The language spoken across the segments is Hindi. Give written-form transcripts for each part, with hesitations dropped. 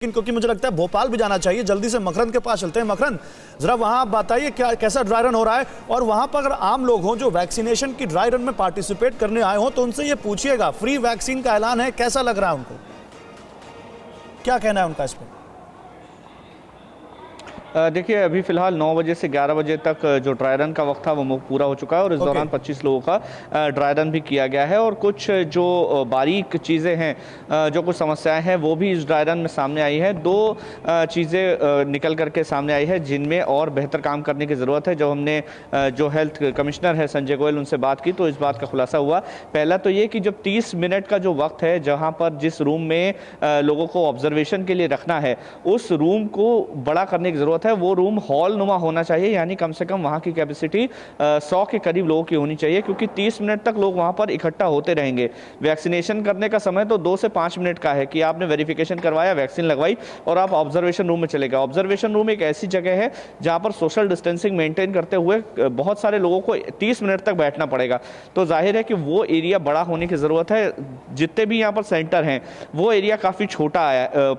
लेकिन क्योंकि मुझे लगता है भोपाल भी जाना चाहिए, जल्दी से मकरंद के पास चलते हैं। मकरंद, जरा वहां आप बताइए क्या कैसा ड्राई रन हो रहा है, और वहां पर अगर आम लोग हों जो वैक्सीनेशन की ड्राई रन में पार्टिसिपेट करने आए हों तो उनसे ये पूछिएगा, फ्री वैक्सीन का ऐलान है, कैसा लग रहा है उनको, क्या कहना है उनका इस पर? देखिए, अभी फिलहाल 9 बजे से 11 बजे तक जो ड्राई रन का वक्त था वो पूरा हो चुका है और इस दौरान 25 लोगों का ड्राई रन भी किया गया है। और कुछ जो बारीक चीज़ें हैं, जो कुछ समस्याएं हैं वो भी इस ड्राई रन में सामने आई है। दो चीज़ें निकल करके सामने आई है जिनमें और बेहतर काम करने की ज़रूरत है। जब हमने जो हेल्थ कमिश्नर है संजय गोयल उनसे बात की तो इस बात का खुलासा हुआ। पहला तो ये कि जब 30 मिनट का जो वक्त है जहाँ पर जिस रूम में लोगों को ऑब्जर्वेशन के लिए रखना है उस रूम को बड़ा करने की ज़रूरत है। वो रूम हॉल नुमा होना चाहिए, यानी कम से कम वहां की कैपेसिटी 100 के करीब लोगों की होनी चाहिए, क्योंकि 30 मिनट तक लोग वहां पर इकट्ठा होते रहेंगे। वैक्सीनेशन करने का समय तो 2 से 5 मिनट का है कि आपने वेरिफिकेशन करवाया, वैक्सीन लगवाई और आप ऑब्जर्वेशन रूम में चले गए। ऑब्जर्वेशन रूम एक ऐसी जगह है जहां पर सोशल डिस्टेंसिंग मेंटेन करते हुए बहुत सारे लोगों को 30 मिनट तक बैठना पड़ेगा। तो जाहिर है कि वो एरिया बड़ा होने की जरूरत है। जितने भी यहाँ पर सेंटर हैं वो एरिया काफी छोटा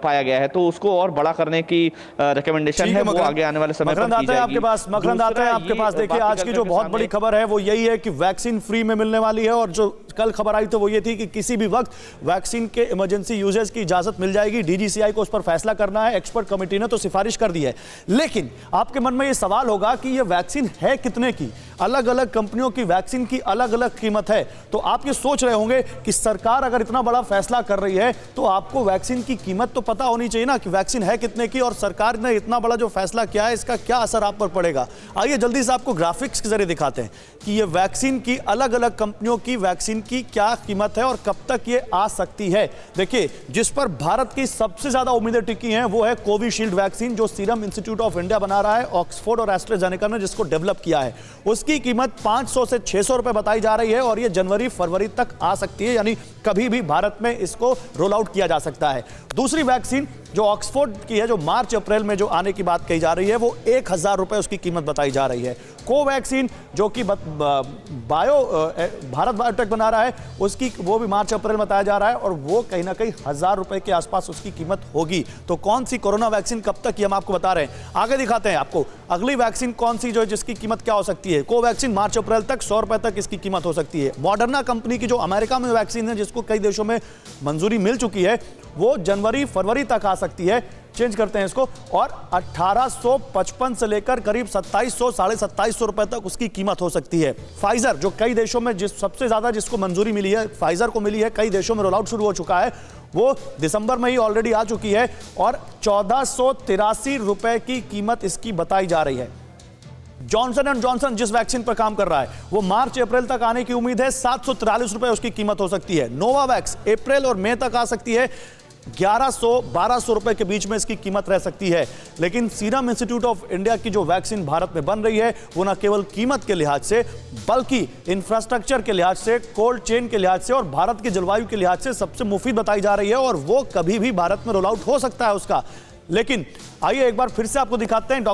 पाया गया है, तो उसको और बड़ा करने की रिकमेंडेशन है, वो आगे आने वाले समय पर की जाएगी। आपके पास मकरंद आते हैं आपके पास। देखिए, आज की जो बहुत बड़ी खबर है वो यही है कि वैक्सीन फ्री में मिलने वाली है, और जो कल खबर आई तो वो ये थी कि किसी भी वक्त वैक्सीन के इमरजेंसी यूजेस की इजाजत मिल जाएगी। डीजीसीआई को उस पर फैसला करना है, एक्सपर्ट कमेटी ने तो सिफारिश कर दी है। लेकिन आपके मन में ये सवाल होगा कि ये वैक्सीन है कितने की, अलग अलग कंपनियों की वैक्सीन की अलग अलग कीमत है। तो आप ये सोच रहे होंगे कि सरकार अगर इतना बड़ा फैसला कर रही है तो आपको वैक्सीन की कीमत तो पता होनी चाहिए ना कि वैक्सीन है कितने की, और सरकार ने इतना बड़ा जो फैसला किया है इसका क्या असर आप पर पड़ेगा। आइए जल्दी से आपको ग्राफिक्स के जरिए दिखाते हैं कि ये वैक्सीन की अलग अलग कंपनियों की वैक्सीन की क्या कीमत है और कब तक ये आ सकती है। देखिए, जिस पर भारत की सबसे ज्यादा उम्मीदें टिकी हैं वो है कोविशील्ड वैक्सीन, जो सीरम इंस्टीट्यूट ऑफ इंडिया बना रहा है, ऑक्सफोर्ड और एस्ट्राजेनेका ने जिसको डेवलप किया है। उसकी कीमत 500 से 600 रुपए बताई जा रही है और ये जनवरी फरवरी तक आ सकती है, यानी कभी भी भारत में इसको रोल आउट किया जा सकता है। दूसरी वैक्सीन जो ऑक्सफोर्ड की है, जो मार्च अप्रैल में जो आने की बात कही जा रही है, वो 1000 रुपए उसकी कीमत बताई जा रही है। कोवैक्सीन जो कि भारत बायोटेक बना रहा है, उसकी वो भी मार्च अप्रैल में बताया जा रहा है और वो कहीं ना कहीं 1000 रुपए के आसपास उसकी कीमत होगी। तो कौन सी कोरोना वैक्सीन कब तक, ये हम आपको बता रहे हैं। आगे दिखाते हैं आपको अगली वैक्सीन कौन सी जो है जिसकी कीमत क्या हो सकती है। कोवैक्सीन मार्च अप्रैल तक 100 रुपए तक इसकी कीमत हो सकती है। मॉडर्ना कंपनी की जो अमेरिका में वैक्सीन है जिसको कई देशों में मंजूरी मिल चुकी है, वो जनवरी फरवरी तक आ सकती है। चेंज करते हैं इसको, और 1855 से लेकर करीब 2700 साढ़े 2700 रुपए तक उसकी कीमत हो सकती है। फाइजर जो कई देशों में सबसे ज्यादा जिसको मंजूरी मिली है, फाइजर को मिली है, कई देशों में रोल आउट शुरू हो चुका है, वो दिसंबर में ही ऑलरेडी आ चुकी है और 1483 रुपए की कीमत इसकी बताई जा रही है। जॉनसन एंड जॉनसन जिस वैक्सीन पर काम कर रहा है वो मार्च अप्रैल तक आने की उम्मीद है, 743 रुपए उसकी कीमत हो सकती है। नोवावैक्स अप्रैल और मई तक आ सकती है, 1100-1200 रुपए के बीच में इसकी कीमत रह सकती है। लेकिन सीरम इंस्टीट्यूट ऑफ इंडिया की जो वैक्सीन भारत में बन रही है वो न केवल कीमत के लिहाज से बल्कि इंफ्रास्ट्रक्चर के लिहाज से, कोल्ड चेन के लिहाज से और भारत की जलवायु के लिहाज से सबसे मुफीद बताई जा रही है, और वो कभी भी भारत में रोल आउट हो सकता है उसका। लेकिन आइए एक बार फिर से आपको दिखाते हैं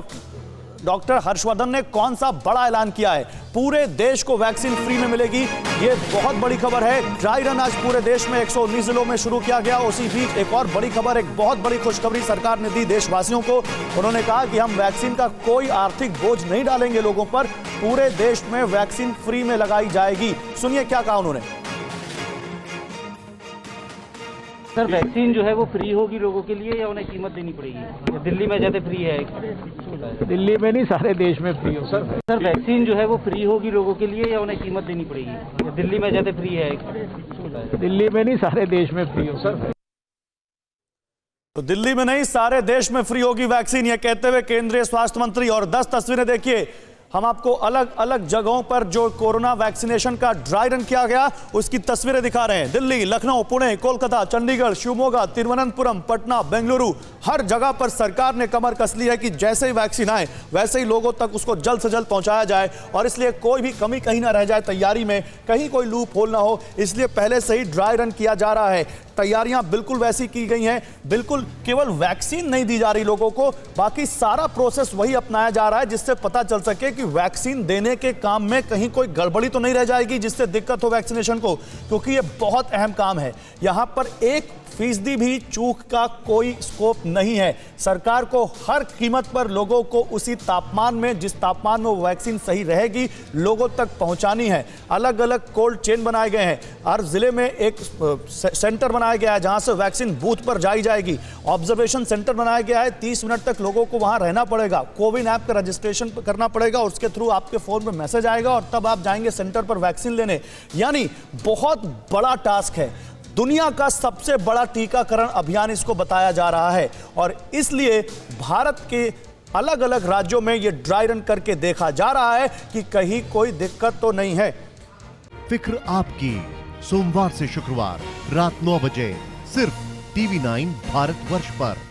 डॉक्टर हर्षवर्धन ने कौन सा बड़ा ऐलान किया है। पूरे देश को वैक्सीन फ्री में मिलेगी, ये बहुत बड़ी खबर है। ड्राई रन आज पूरे देश में 119 जिलों में शुरू किया गया। उसी बीच एक और बड़ी खबर, एक बहुत बड़ी खुशखबरी सरकार ने दी देशवासियों को। उन्होंने कहा कि हम वैक्सीन का कोई आर्थिक बोझ नहीं डालेंगे लोगों पर, पूरे देश में वैक्सीन फ्री में लगाई जाएगी। सुनिए क्या कहा उन्होंने। सर, वैक्सीन जो है वो फ्री होगी लोगों के लिए या उन्हें कीमत देनी पड़ेगी? दिल्ली में जैसे फ्री है, दिल्ली में नहीं सारे देश में फ्री हो सर। सर, वैक्सीन जो है वो फ्री होगी लोगों के लिए या उन्हें कीमत देनी पड़ेगी? दिल्ली में जैसे फ्री है, दिल्ली में नहीं सारे देश में फ्री हो सर। तो दिल्ली में नहीं सारे देश में फ्री होगी वैक्सीन, ये कहते हुए केंद्रीय स्वास्थ्य मंत्री। और 10 तस्वीरें देखिए, हम आपको अलग अलग जगहों पर जो कोरोना वैक्सीनेशन का ड्राई रन किया गया उसकी तस्वीरें दिखा रहे हैं। दिल्ली, लखनऊ, पुणे, कोलकाता, चंडीगढ़, शिवमोगा, तिरुवनंतपुरम, पटना, बेंगलुरु, हर जगह पर सरकार ने कमर कस ली है कि जैसे ही वैक्सीन आए वैसे ही लोगों तक उसको जल्द से जल्द पहुंचाया जाए, और इसलिए कोई भी कमी कहीं ना रह जाए तैयारी में, कहीं कोई लूप होल ना हो, इसलिए पहले से ही ड्राई रन किया जा रहा है। तैयारियां बिल्कुल वैसी की गई हैं, बिल्कुल केवल वैक्सीन नहीं दी जा रही लोगों को, बाकी सारा प्रोसेस वही अपनाया जा रहा है जिससे पता चल सके कि वैक्सीन देने के काम में कहीं कोई गड़बड़ी तो नहीं रह जाएगी जिससे दिक्कत हो वैक्सीनेशन को, क्योंकि ये बहुत अहम काम है। यहां पर एक फीसदी भी चूक का कोई स्कोप नहीं है। सरकार को हर कीमत पर लोगों को उसी तापमान में, जिस तापमान में वो वैक्सीन सही रहेगी, लोगों तक पहुंचानी है। अलग अलग कोल्ड चेन बनाए गए हैं। हर जिले में एक सेंटर बनाया गया है जहां से वैक्सीन बूथ पर जाई जाएगी। ऑब्जर्वेशन सेंटर बनाया गया है, 30 मिनट तक लोगों को वहां रहना पड़ेगा। कोविन ऐप का रजिस्ट्रेशन करना पड़ेगा, उसके थ्रू आपके फोन में मैसेज आएगा और तब आप जाएंगे सेंटर पर वैक्सीन लेने। यानी बहुत बड़ा टास्क है। दुनिया का सबसे बड़ा टीकाकरण अभियान इसको बताया जा रहा है और इसलिए भारत के अलग अलग राज्यों में यह ड्राई रन करके देखा जा रहा है कि कहीं कोई दिक्कत तो नहीं है। फिक्र आपकी, सोमवार से शुक्रवार रात 9 बजे सिर्फ TV9 भारतवर्ष पर।